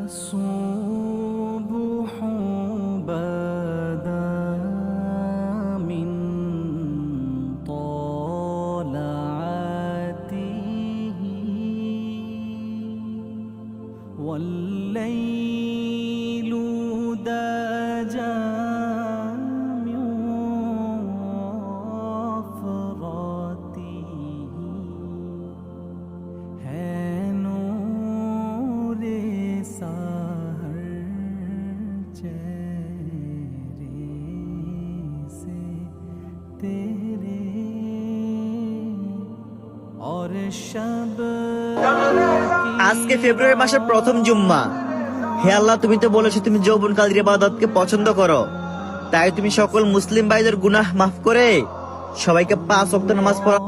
الصبح بدا من طلعته والليل دجى من وفرته है नूरे सहर चेहरे से तेरे और शब আজকে ফেব্রুয়ারি মাসের প্রথম জুম্মা। হে আল্লাহ, তুমি তো বলেছো তুমি যৌবনকালের ইবাদতকে পছন্দ করো, তাই তুমি সকল মুসলিম ভাইদের গুনাহ মাফ করে সবাইকে 5 ওয়াক্ত নামাজ পড়া